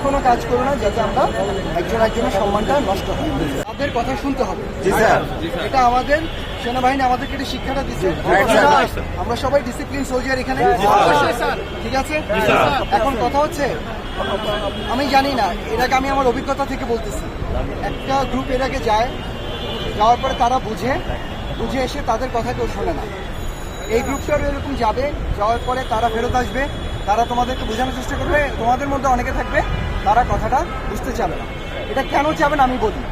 কোনো কাজ করো না যাতে আমরা একজনের সম্মানটা নষ্ট হয়। তাদের কথা শুনতে হবে। এটা আমাদের সেনাবাহিনী আমাদেরকে এটা শিক্ষাটা দিচ্ছে। আমরা সবাই ডিসিপ্লিন সোলজার এখানে, ঠিক আছে? এখন কথা হচ্ছে, আমি জানি না, এর আগে আমি আমার অভিজ্ঞতা থেকে বলতেছি, একটা গ্রুপ এর আগে যায়, যাওয়ার পরে তারা বুঝে এসে তাদের কথা কেউ শোনে না। এই গ্রুপটারও এরকম যাবে, যাওয়ার পরে তারা ফেরত আসবে, তারা তোমাদেরকে বোঝানোর চেষ্টা করবে, তোমাদের মধ্যে অনেকে থাকবে তারা কথাটা বুঝতে চাবে না। এটা কেন চাবে না আমি বলি,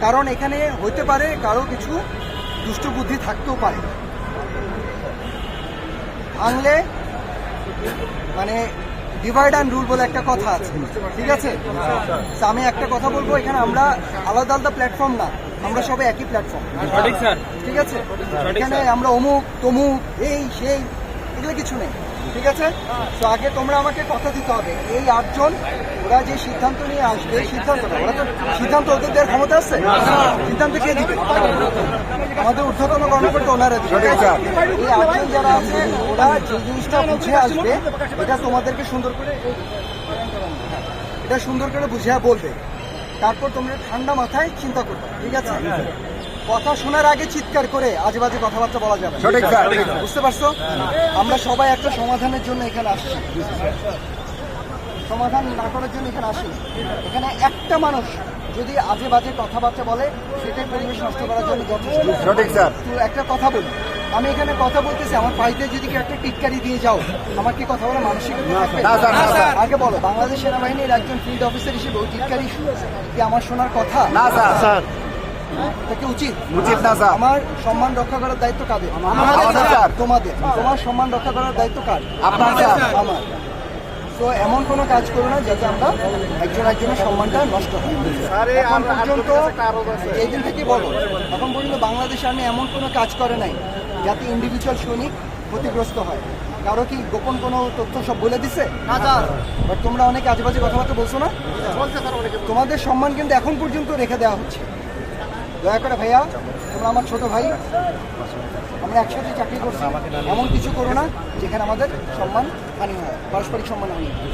কারণ এখানে হইতে পারে কারো কিছু দুষ্ট বুদ্ধি থাকতেও পারে। আনলে মানে ডিভাইড অ্যান্ড রুল বলে একটা কথা আছে, ঠিক আছে? আমি একটা কথা বলবো, এখানে আমরা আলাদা আলাদা প্ল্যাটফর্ম না, আমরা সবাই একই প্ল্যাটফর্ম, ঠিক আছে? এখানে আমরা অমুক তমুক এই সেই এগুলো কিছু নেই, ঠিক আছে? তো আগে তোমরা আমাকে কথা দিতে হবে, এই 8 জন ওরা যে সিদ্ধান্ত নিয়ে আসবে, ওরা তো সিদ্ধান্ত ওদের দেওয়ার ক্ষমতা আছে, সিদ্ধান্ত কে দিবে? আমাদের ঊর্ধ্বতন কর্মকর্তা ওনারা দিবে। এই 8 জন যারা আছে ওরা যে জিনিসটা বুঝে আসবে, এটা তোমাদেরকে সুন্দর করে বুঝিয়ে বলবে, তারপর তোমরা ঠান্ডা মাথায় চিন্তা করবে, ঠিক আছে? কথা শোনার আগে চিৎকার করে আজে বাজে কথাবার্তা বলা যাবে, বুঝতে পারছো? আমরা সবাই একটা সমাধানের জন্য এখানে আসছি, সমাধান না করার জন্য এখানে আসি। এখানে একটা মানুষ যদি আজে বাজে কথাবার্তা বলে, সেটাই পরিবেশ নষ্ট করার জন্য যথেষ্ট। একটা কথা বলি, আমি এখানে কথা বলতেছি, আমার পাইতে যদি কেউ একটা টিটকারি দিয়ে যাও, আমার কি কথা বলে মানসিকতা থাকবে? আগে বলো, বাংলাদেশ সেনাবাহিনীর একজন ফিল্ড অফিসার হিসেবে ওই টিটকারি কি আমার শোনার কথা? উচিত না স্যার। আমার সম্মান রক্ষা করার দায়িত্ব কাদের? তোমাদের। তোমার সম্মান রক্ষা করার দায়িত্ব কার? আপনার। আমার। তো এমন কোনো কাজ করো না যাতে আমরা একজনের সম্মানটা নষ্ট হয়। এখন পর্যন্ত এই দিন থেকে বলো, এখন পর্যন্ত বাংলাদেশ আর্মি এমন কোনো কাজ করে নাই যাতে ইন্ডিভিজুয়াল সৈনিক ক্ষতিগ্রস্ত হয়। কারো কি গোপন কোনো তথ্য সব বলে দিছে? বাট তোমরা অনেক আজেবাজে কথাবার্তা বলছো না, তোমাদের সম্মান কিন্তু এখন পর্যন্ত রেখে দেওয়া হচ্ছে। দয়া করে ভাইয়া, তোমরা আমার ছোট ভাই, আমরা একসাথে চাকরি করছি, এমন কিছু করো না যেখানে আমাদের সম্মান হানি হয়, পারস্পরিক সম্মান হানি হয়।